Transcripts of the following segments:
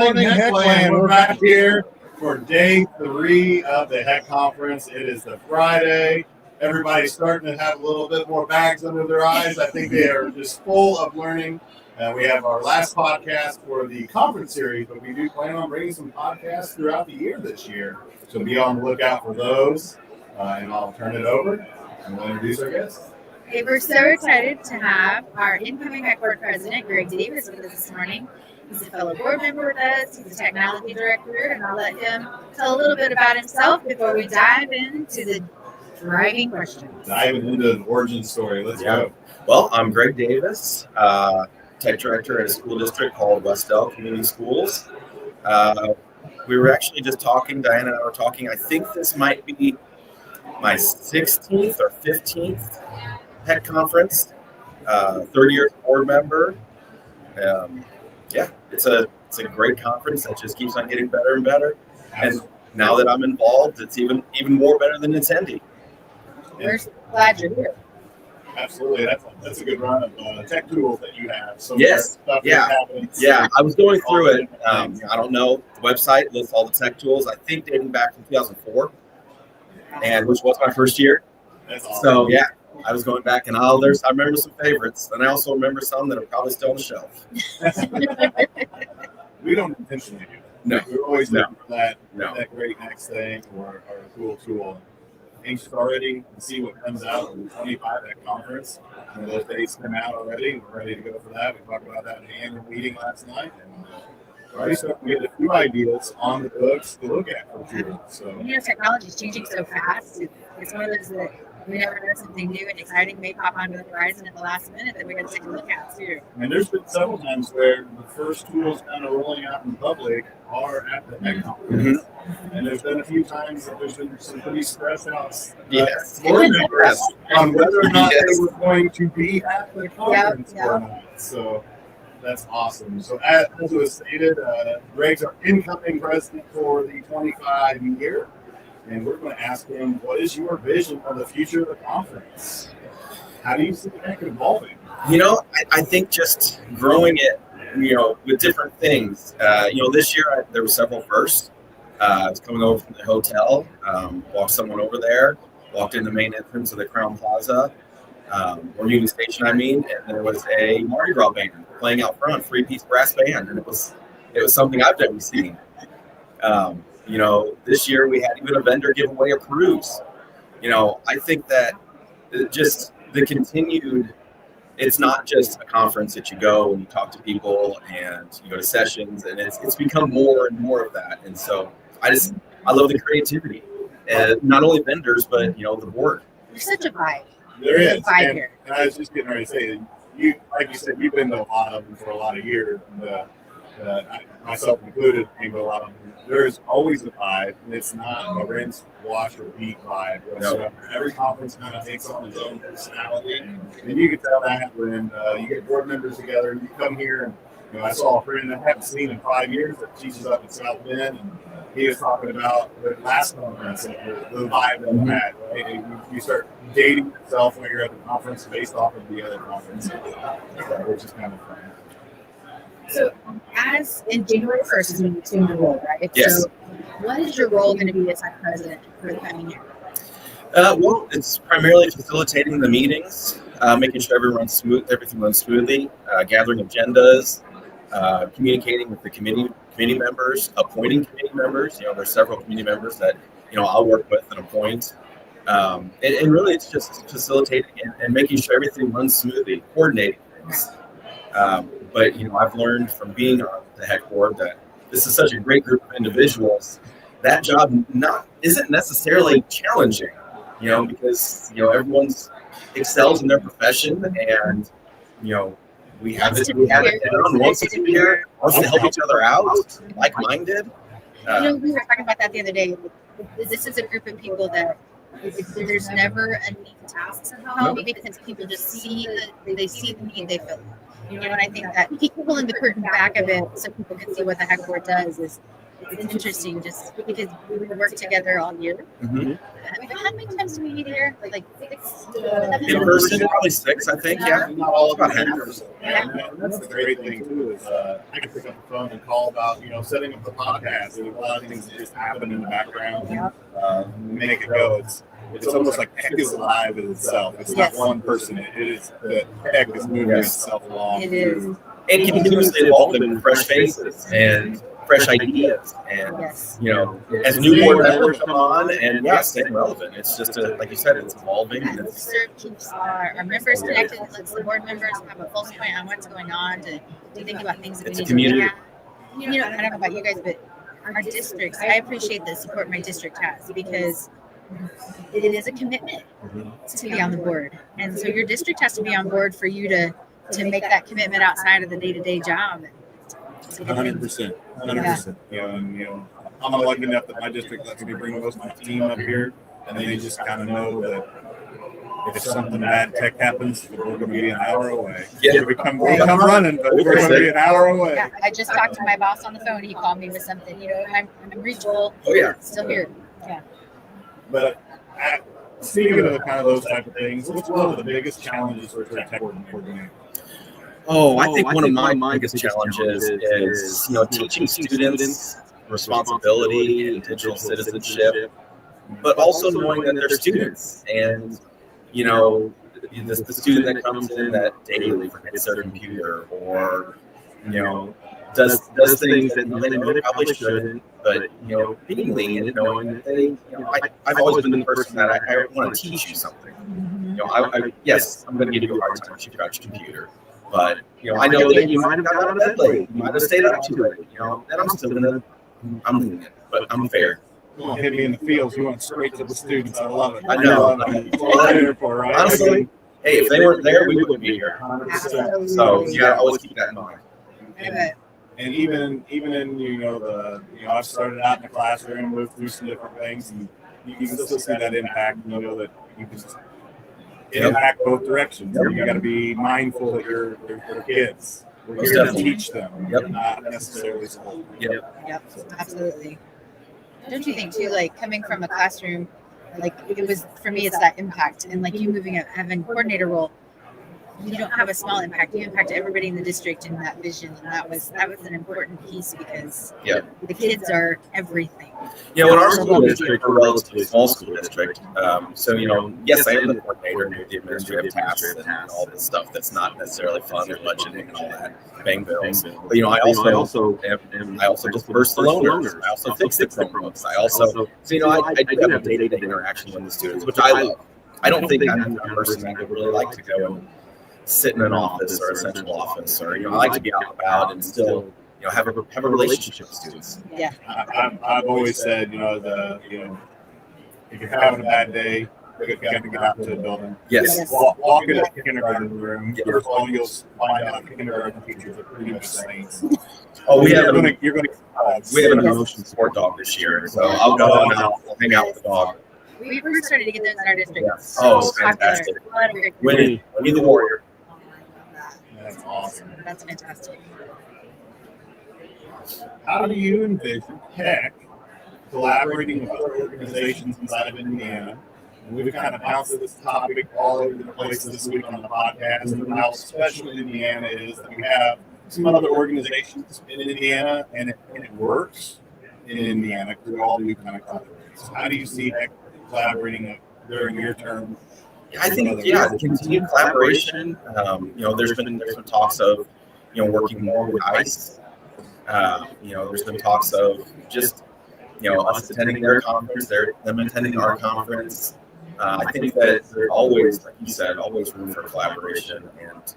morning, Heckland. We're back here for day 3 of the HECC conference. It is the Friday. Everybody's starting to have a little bit more bags under their eyes. I think they are just full of learning. We have our last podcast for the conference series, but we do plan on bringing some podcasts throughout the year this year. So be on the lookout for those. And I'll turn it over and we'll introduce our guests. Hey, we're so excited to have our incoming HECC Board President, Graig Davis, with us this morning. He's a fellow board member with us. He's a technology director, and I'll let him tell a little bit about himself before we dive into the driving questions. Diving into the origin story. Let's go. Well, I'm Graig Davis, tech director at a school district called Westell Community Schools. We were actually just talking, Diana and I were talking, I think this might be my 16th or 15th HECC conference, 30 years board member. It's a great conference that just keeps on getting better and better. And now that I'm involved, it's even more better than attending. We're glad you're here. Absolutely, that's a good run of tech tools that you have. So yes, I was going through it. I don't know. The website lists all the tech tools. I think dating back from 2004, and which was my first year. That's awesome. So I was going back and I remember some favorites, and I also remember some that are probably still on the shelf. We don't intentionally do that. No, we're always looking for that great next thing or a cool tool. Anxious already to see what comes out of the 25 at conference. And those dates come out already. We're ready to go for that. We talked about that in the annual meeting last night. And already starting to get a few ideas on the books to look at for sure. So technology is changing so fast. It's one of those that we never know something new and exciting may pop onto the horizon at the last minute that we got to take a look at too. And there's been several times where the first tools kind of rolling out in public are at the HECC conference. Mm-hmm. And there's been a few times that there's been some pretty stressed out board members on whether or not they were going to be at the conference or not. So that's awesome. So as was stated, Graig's our incoming president for the 25 year. And we're going to ask him, what is your vision of the future of the conference? How do you see HECC evolving? I think just growing it, with different things. This year there were several firsts. I was coming over from the hotel, walked someone over there, walked in the main entrance of the Crown Plaza, or Union Station, and there was a Mardi Gras band playing out front, 3-piece brass band, and it was something I've never seen. This year we had even a vendor give away a cruise. I think that just the continued, it's not just a conference that you go and you talk to people and you go to sessions, and it's become more and more of that. And so I love the creativity, and not only vendors, but the board. There's such a vibe. There is. A vibe here. And I was just getting ready to say, like you said, you've been to a lot of them for a lot of years. And, myself included, came to a lot of them. There's always a vibe, and it's not a rinse, wash, or repeat vibe. So every conference kind of takes on its own personality, and you can tell that when you get board members together. You come here, and I saw a friend I haven't seen in 5 years that teaches up in South Bend, and he was talking about the last conference and the vibe that we had. Right? And you start dating yourself when you're at the conference based off of the other conference, which is kind of fun. So, as in January 1st is when you assume the role, right? Yes. So, what is your role going to be as HECC president for the coming year? Well, it's primarily facilitating the meetings, making sure everything runs smoothly, gathering agendas, communicating with the committee members, appointing committee members. There's several committee members that I'll work with and appoint. And really, it's just facilitating and making sure everything runs smoothly, coordinating things. But I've learned from being on the HECC board that this is such a great group of individuals. That job isn't necessarily challenging, because everyone's excels in their profession, and we have it down, wants to be here, wants to help each other out, like-minded. We were talking about that the other day. This is a group of people that there's never a neat task somehow, because people just see the need, they feel it. And I think that people in the curtain back of it, so people can see what the HECC board does, is it's interesting just because we work together all year. Mm-hmm. How many times do we meet here? Like 6, In person, probably 6, I think. Yeah, Not all about about half. And that's the great thing too is I can pick up the phone and call about setting up the podcast. And a lot of things that just happen in the background and make it go. It's almost like HECC is alive in itself. It's not one person. It is the HECC is moving itself along. It is. And continuously evolving with fresh faces and fresh ideas, and as new board members come on, and staying relevant. It's just like you said, it's evolving. And it's keeps our members connected. It lets the board members have a pulse point on what's going on to think about things that we need to look at. I don't know about you guys, but our districts, I appreciate the support my district has because it is a commitment to be on the board, and so your district has to be on board for you to make that commitment outside of the day-to-day job. 100%. 100%. I'm lucky enough that my district lets me bring most of my team up here, and they just kind of know that if something bad tech happens, we're going to be an hour away. Yeah, we'll come running, but we're going to be an hour away. Yeah, I just talked to my boss on the phone. He called me with something. I'm reachable. Oh yeah, still here. Yeah. But speaking of kind of those type of things, what's one of the biggest challenges for tech coordinator? Oh, I think one of my biggest challenges is teaching students responsibility and digital citizenship, but also knowing that they're students, and the student that comes in that daily forgets their computer or does things that they probably shouldn't, but being lenient, knowing that they I've always been the person that I want to teach you something. Yes, I'm going to give you a hard time if you got your computer. But I know that you might have got out of bed late, you might have stayed up too late, and I'm still I'm lenient, but I'm fair. Well, hit me in the fields. You went straight to the students. I love it. I know. That's what I'm here for, right? Honestly, hey, if they weren't there, we wouldn't be here. So you gotta always keep that in mind. And even in I started out in the classroom, moved through some different things, and you can still see that impact. That you can just impact both directions. You got to be mindful that you're kids. We're here to teach them, not necessarily school. Yep, absolutely. Don't you think too? Like coming from a classroom, like it was for me, it's that impact, and like you moving up, having coordinator role. You don't have a small impact. You impact everybody in the district in that vision, and that was an important piece because the kids are everything. When our school district, we're a relatively small school district, so yes, I am the coordinator and do the administrative tasks and all this stuff that's not necessarily fun or budgeting and all that bang bills. But I also disperse the loaners. I also fix the Chromebooks. I also I do have a day-to-day interaction with the students, which I love. I don't think I'm the person that would really like to go and sit in an office or a central office, or I like to be out and about and still have a relationship with students. Yeah, I've always said if you're having a bad day, you got to get out to the building. Yes. Walk into the kindergarten room. First of all, you'll find out kindergarten teachers are pretty much saints. Oh, we have an emotion support dog this year, so I'll go and I'll hang out with the dog. We've started to get those in our district. Oh, it's fantastic. Winnie the warrior. That's awesome. That's fantastic. How do you envision HECC collaborating with other organizations inside of Indiana? We've kind of bounced this topic all over the place this week on the podcast, and how special Indiana is that we have some other organizations in Indiana, and it works in Indiana because we all do kind of collaborate. So how do you see HECC collaborating during your term? I think continued collaboration. There's been talks of working more with ICE. There's been talks of just us attending their conference, them attending our conference. I think that there's always, like you said, always room for collaboration, and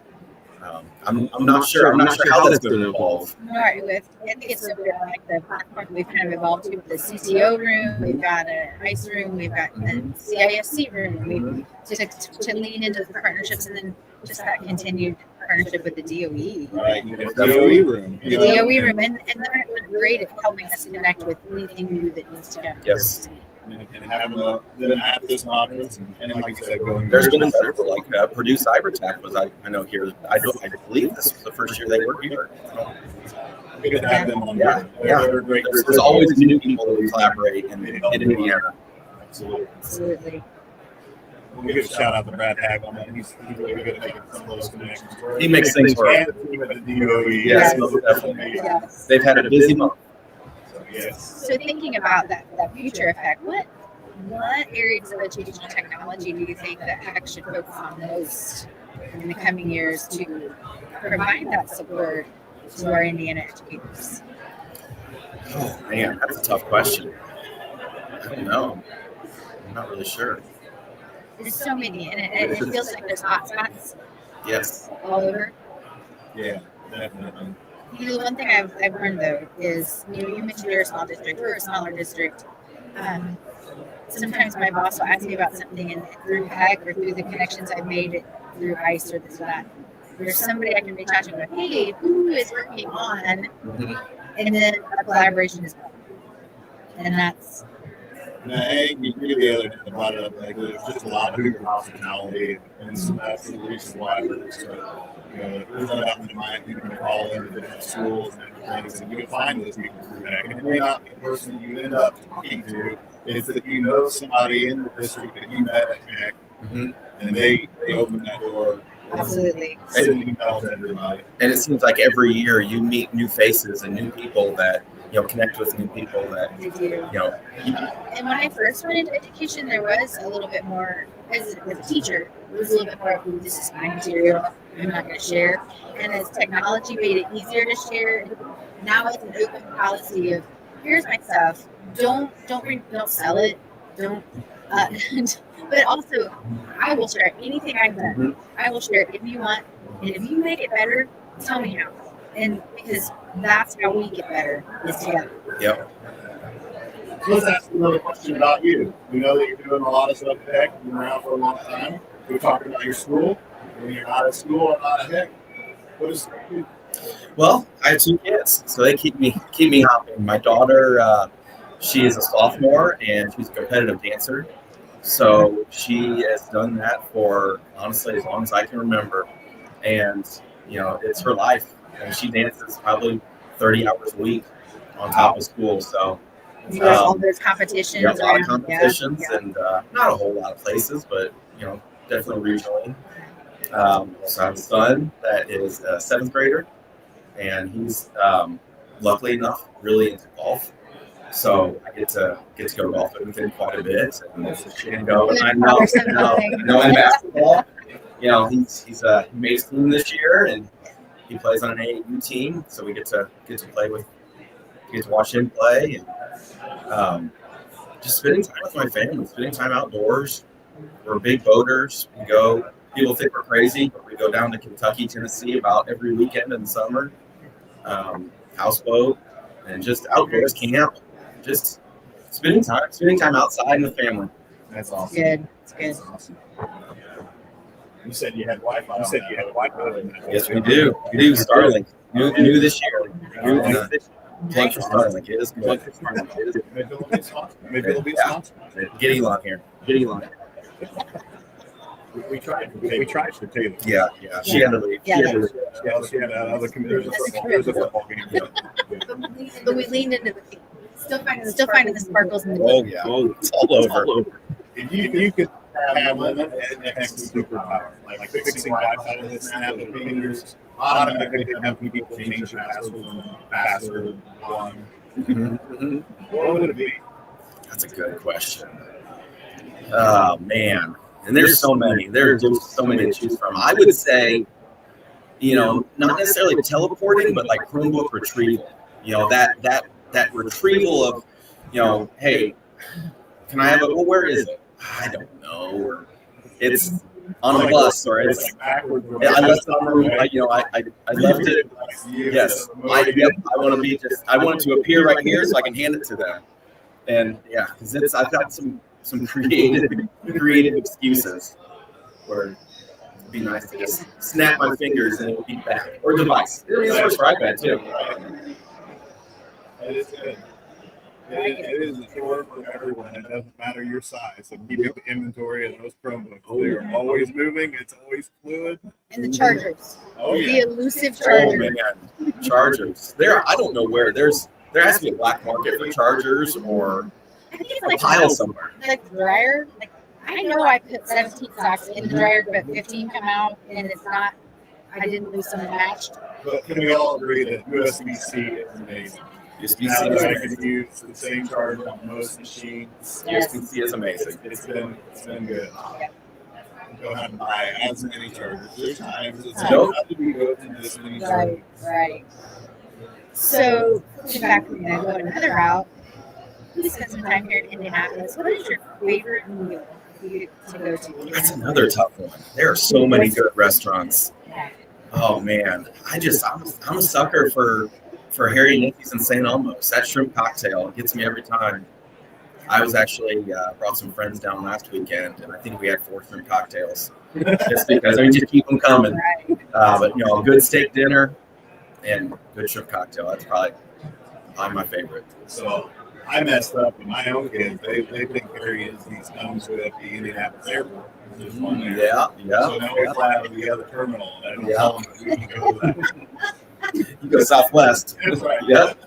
I'm not sure how that's going to evolve. All right, I think it's sort of like the platform we've kind of evolved to with the CTO room. We've got an ICE room. We've got the CISC room. To lean into the partnerships, and then just that continued partnership with the DOE. Right, DOE room. The DOE room, and they're great at helping us connect with anything new that needs to happen. Yes. And having them at this conference, and like you said, going. There's been several, like Purdue Cyber Tech was I know here. I believe this was the first year they were here. good to have them on Yeah, board. yeah. They're a great group. There's always new people that collaborate in Indiana. Absolutely. Absolutely. We'll give a shout out to Brad Hag on that. He's really good at making some of those connections. He makes things work. And the team at the DOE. Yes, most definitely. Yes. They've had a busy month. So, yes. So thinking about that future effect, what areas of educational technology do you think that HECC should focus on most in the coming years to provide that support to our Indiana educators? Oh man, that's a tough question. I don't know. I'm not really sure. There's so many, and it feels like there's hot spots Yes. all over. Yeah, definitely. You know, one thing I've learned though is, you mentioned you're a small district, we're a smaller district. Sometimes my boss will ask me about something, and through HECC or through the connections I've made through ICE or this or that, there's somebody I can reach out to and go, hey, who is working on? And then our collaboration is born. And that's. And I think you agree the other day about it, like there's just a lot of Hoover hospitality, and so that's the reason why we're just, there's not that many mind you can call into different schools and different things, and you can find those people through that. And it may not be the person you end up talking to, it's that you know somebody in the district that you met at HECC, and they open that door. Absolutely. Send emails to everybody. And it seems like every year you meet new faces and new people that connect with new people that They do. And when I first went into education, there was a little bit more, as a teacher, it was a little bit more, ooh, this is my material, I'm not going to share. And as technology made it easier to share, now it's an open policy of, here's my stuff, don't sell it, don't, but also, I will share anything I've done. I will share it if you want, and if you make it better, tell me how. And because that's how we get better, is together. Yep. So let's ask another question about you. We know that you're doing a lot of stuff at HECC. You've been around for a long time. We're talking about your school. When you're not at school or not at HECC, what is it? Well, I have 2 kids, so they keep me hopping. My daughter, she is a sophomore and she's a competitive dancer. So she has done that for honestly as long as I can remember, and it's her life. And she dances probably 30 hours a week on top of school. So all those competitions. a lot of competitions, and not a whole lot of places, but definitely regionally. So I have a son that is a 7th grader, and he's luckily enough really into golf. So I get to go golfing with him quite a bit, and go. And I know in basketball, he's he made his team this year, and he plays on an AAU team, so we get to watch him play, and just spending time with my family, spending time outdoors. We're big boaters. We go. People think we're crazy, but we go down to Kentucky, Tennessee about every weekend in the summer. Houseboat and just outdoors camp. Just spending time outside with family. That's awesome. Good. It's good. That's awesome. You said you had Wi-Fi. You said you had Wi-Fi. Yes, we do. We do. Starlink. New this year. Plug for Starlink. It is good. Maybe it'll be sponsored. Get Elon here. Get Elon. We tried for Taylor. Yeah. She had to leave. Yeah. She had another computer. There's a football game. But we leaned into the theme. Still finding the sparkles in the Oh yeah. It's all over. If you could have an superpower, like fixing Wi-Fi with a snap of fingers, automatically have people change their password one. What would it be? That's a good question. Oh man. And there's so many. There's so many to choose from. I would say, not necessarily teleporting, but like Chromebook retrieval. That retrieval of, hey, can I have it? Well, where is it? I don't know. Or it's on a bus, or it's I left it. I left it. Yes, I want to be I want it to appear right here so I can hand it to them. And because I've got some creative excuses where it'd be nice to just snap my fingers and it would be back. Or device. It works for iPad too. That is good. It is a chore for everyone. It doesn't matter your size. So keeping the inventory of those Chromebooks, they're always moving. It's always fluid. And the chargers. Oh The yeah. elusive Oh chargers. man, chargers. I don't know where. There has to be a black market for chargers or I think it's a like pile somewhere. like the dryer. Like I know I put 17 socks in the dryer, but 15 come out, and it's not. I didn't lose some matched. But can we all agree that USB-C is amazing? USB-C Now is that I amazing. can use the same charger on most machines. USB-C is amazing. It's been good. Go ahead and buy as many chargers. There's times it's Nope. not to be good to this many chargers. Right. So, in fact, we're going to go another route. We spent some time here in Indianapolis. What is your favorite meal for you to go to? That's another tough one. There are so many good restaurants. Yeah. Oh man, I'm a sucker for Harry Nicky's in St. Elmo's. That shrimp cocktail gets me every time. I was actually brought some friends down last weekend, and I think we had 4 shrimp cocktails. Just because just keep them coming. Right. But a good steak dinner and good shrimp cocktail. That's probably my favorite. So I messed up with my own kids. They think Harry is these comes with the Indianapolis airport. There's one there. Yeah. So now we fly out of the other terminal. And I don't tell them that we can go to that. You go Southwest. That's right. Yep.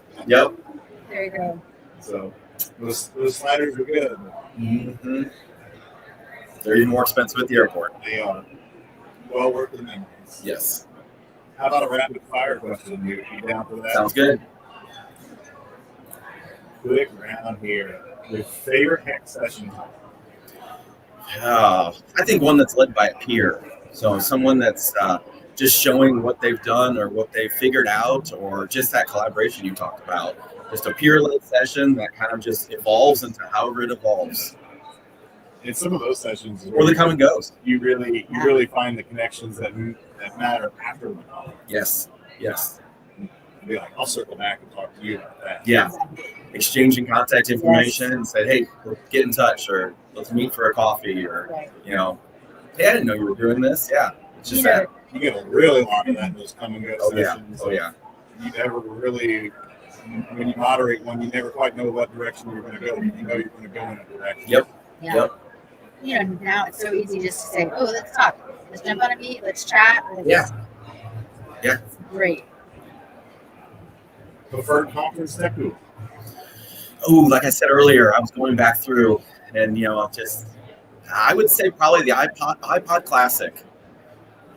There you go. So those sliders are good. Mm-hmm. They're even more expensive at the airport. They are well worth the memories. Yes. How about a rapid fire question? You down for that? Sounds good. Quick round here. Your favorite HECC session? I think one that's led by a peer. So someone that's just showing what they've done or what they've figured out, or just that collaboration you talked about. Just a peer-led session that kind of just evolves into however it evolves. In some of those sessions, is Or the come and goes. you really find the connections that matter after the call. Yes. Be like, I'll circle back and talk to you about that. Yeah. Exchanging contact information and say, hey, get in touch, or let's meet for a coffee, or, Right. hey, I didn't know you were doing this. Yeah. It's just that. You get a really lot of that in those come and go sessions. Oh, yeah. You never really, when you moderate one, you never quite know what direction you're going to go. You know you're going to go in a direction. Yep. Yeah. Yep. Now it's so easy just to say, oh, let's talk. Let's jump on a meet. Let's chat. Yeah. Great. Preferred conference tech tool. Oh, like I said earlier, I was going back through, and I would say probably the iPod Classic.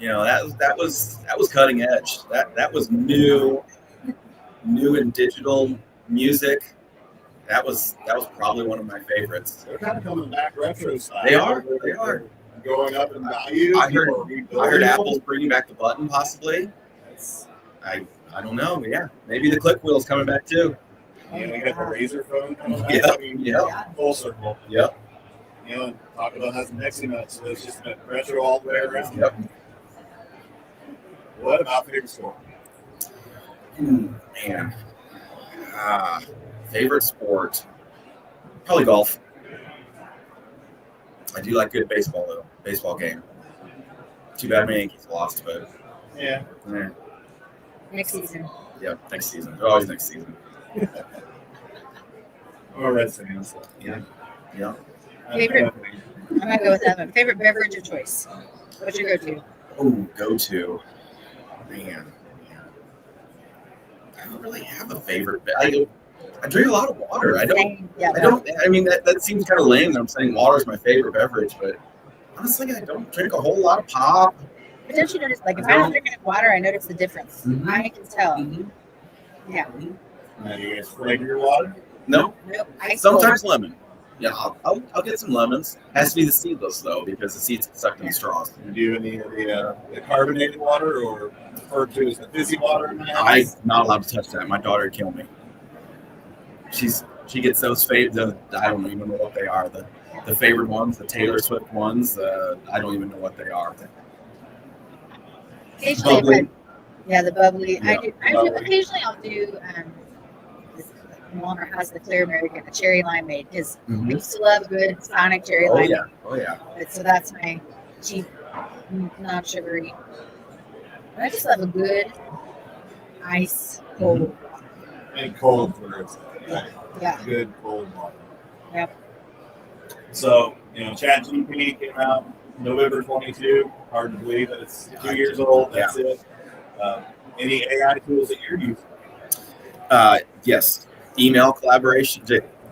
That was cutting edge. That was new and digital music. That was probably one of my favorites. They're kind of coming back retro style. They are. They're going up in value. I heard Apple's bringing back the button possibly. That's, I don't know. Yeah, maybe the click wheel's coming back too. you got the Razor phone coming back. Yeah. Full circle. Yep. Talk about has Nexi nuts. So it's just retro all the way around. Yep. What about favorite sport? Man. Favorite sport? Probably golf. I do like good baseball though. Baseball game. Too bad my Yankees lost, but Yeah. Next season. Yeah, next season. Always next season. I'm a Red fan. So. Yeah. Favorite? I'm going to go with that one. Favorite beverage of choice? What's your go-to? Oh, go-to. Man. I don't really have a favorite. I drink a lot of water. I mean, that seems kind of lame that I'm saying water is my favorite beverage, but honestly, I don't drink a whole lot of pop. But don't you notice, if I don't drink enough water, I notice the difference. Mm-hmm. I can tell. Mm-hmm. Yeah. Now, you guys flavor your water? No. Nope. Sometimes lemon. Yeah, I'll get some lemons. Has to be the seedless though, because the seeds get sucked in the straws. Do you do any of the carbonated water, or referred to as the fizzy water? I'm not allowed to touch that. My daughter would kill me. She gets those favorite. I don't even know what they are. The favorite ones, the Taylor Swift ones. I don't even know what they are. Occasionally, the bubbly. Yeah, Occasionally, I'll do. Walmart has the Clear American, the cherry limeade, because we used to love good Sonic cherry limeade. Oh yeah. So that's my cheap, not sugary. I just love a good ice cold. And cold for Yeah. Good cold water. Yep. So, ChatGPT came out November 22. Hard to believe that it's 2 years old. That's it. Any AI tools that you're using? Yes. Email collaboration,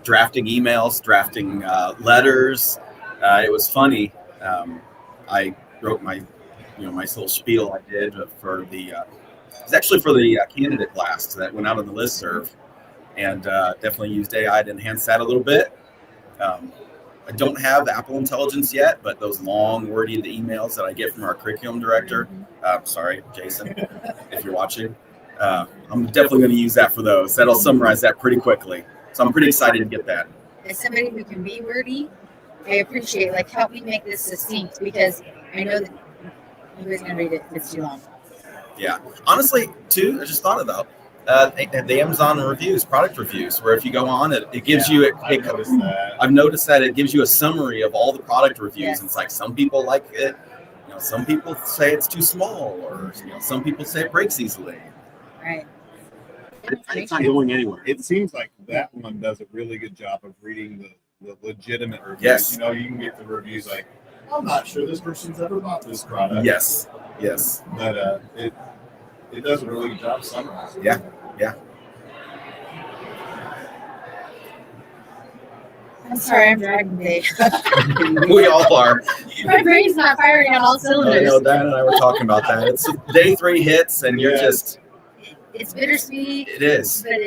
drafting emails, drafting letters. It was funny. I wrote my little spiel I did for the. It's actually for the candidate blast that went out on the listserv, and definitely used AI to enhance that a little bit. I don't have Apple Intelligence yet, but those long, wordy emails that I get from our curriculum director, sorry, Jason, if you're watching, I'm definitely going to use that for those. That'll summarize that pretty quickly. So I'm pretty excited to get that. As somebody who can be wordy, I appreciate, help me make this succinct, because I know that you guys going to read it if it's too long. Yeah. Honestly, too, I just thought about the Amazon reviews, product reviews, where if you go on, it gives you I've noticed that it gives you a summary of all the product reviews. Yes. It's like some people like it, some people say it's too small, or some people say it breaks easily. Right. It's not going anywhere. It seems like that one does a really good job of reading the legitimate reviews. Yes. You can get the reviews like, I'm not sure this person's ever bought this product. Yes. But it does a really good job summarizing. Yeah. I'm sorry, I'm dragging today. We all are. My brain's not firing on all I cylinders. know Dan and I were talking about that. It's day 3 hits, and you're just. It's bittersweet. It is. But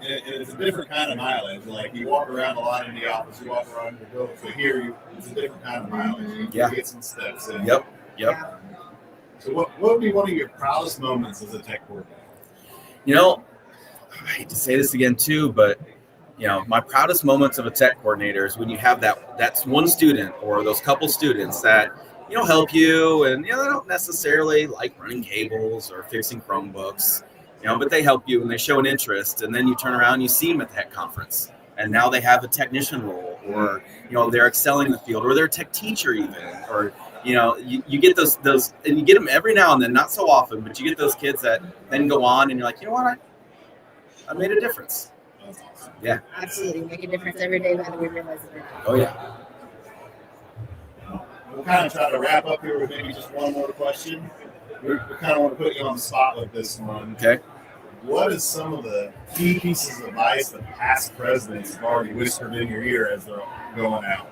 It's a different kind of mileage. Like, you walk around a lot in the office, you walk around the building. So here, it's a different kind of mileage. You get some steps in. Yep. Yeah. So what would be one of your proudest moments as a tech board member? I hate to say this again too, but my proudest moments of a tech coordinator is when you have that's one student or those couple students that help you, and they don't necessarily like running cables or fixing Chromebooks, but they help you and they show an interest, and then you turn around and you see them at the HECC conference, and now they have a technician role, or they're excelling in the field, or they're a tech teacher even, or you get those, and you get them every now and then, not so often, but you get those kids that then go on and you're like, what, I made a difference. That's awesome. Yeah. Absolutely. Make a difference every day, whether we realize it or not. Oh, yeah. We'll kind of try to wrap up here with maybe just one more question. We kind of want to put you on the spot with this one. Okay. What is some of the key pieces of advice that past presidents have already whispered in your ear as they're going out?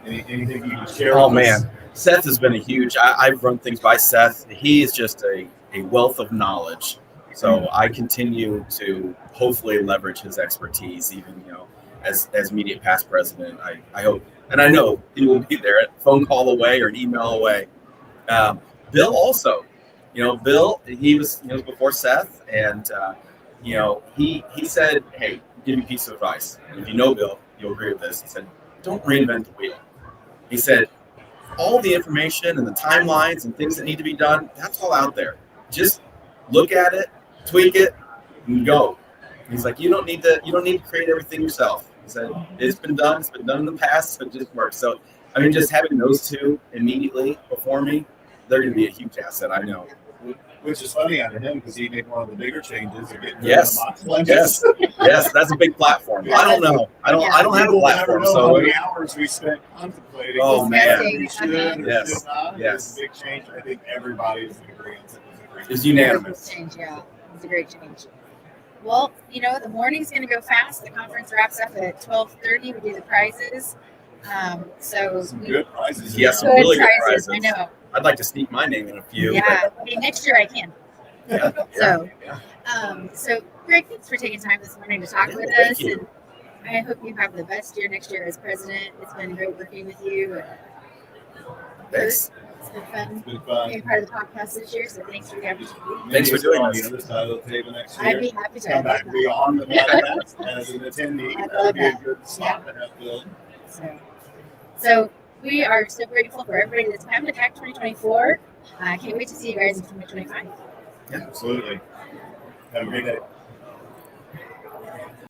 Anything you can share with us? Man. Seth has been a huge, I've run things by Seth. He is just a wealth of knowledge. So I continue to hopefully leverage his expertise, even, as immediate past president. I hope, and I know he will be there, a phone call away or an email away. Bill also, Bill, he was before Seth, and, he said, hey, give me a piece of advice. And if you know Bill, you'll agree with this. He said, don't reinvent the wheel. He said, all the information and the timelines and things that need to be done, that's all out there. Just look at it, tweak it, and go. He's like, you don't need to create everything yourself. He said, it's been done in the past, so it just works. So just having those two immediately before me, they're gonna be a huge asset, I know. Which is funny out of him, because he made one of the bigger changes of getting rid Yes. of the box lunches. Yes, that's a big platform. I don't know. I don't have a People platform. never know So how many hours we spent contemplating. Oh, man. We should or Yes. should not. Yes. It's a big change. I think everybody's in agreement. it's unanimous. Change, yeah. It's a great change. Well, the morning's going to go fast. The conference wraps up at 12:30. We do the prizes. Some good prizes. Yes, some Good really good prizes. prizes. I know. I'd like to sneak my name in a few. Yeah. Hey, next year I can. Yeah. So, Yeah. So Greg, thanks for taking time this morning to talk with thank us. you. And I hope you have the best year next year as president. It's been great working with you. And Thanks. it's been fun It's been fun. being part of the podcast this year. So thanks for the opportunity. Thanks for doing on this. the other side of the table next I'd year. be happy to. Come back and be on the podcast as an attendee. I'd That love would be a that. good spot to have Bill. So we are so grateful for everybody that's come to HECC 2024. I can't wait to see you guys in 2025. Absolutely. Have a great day.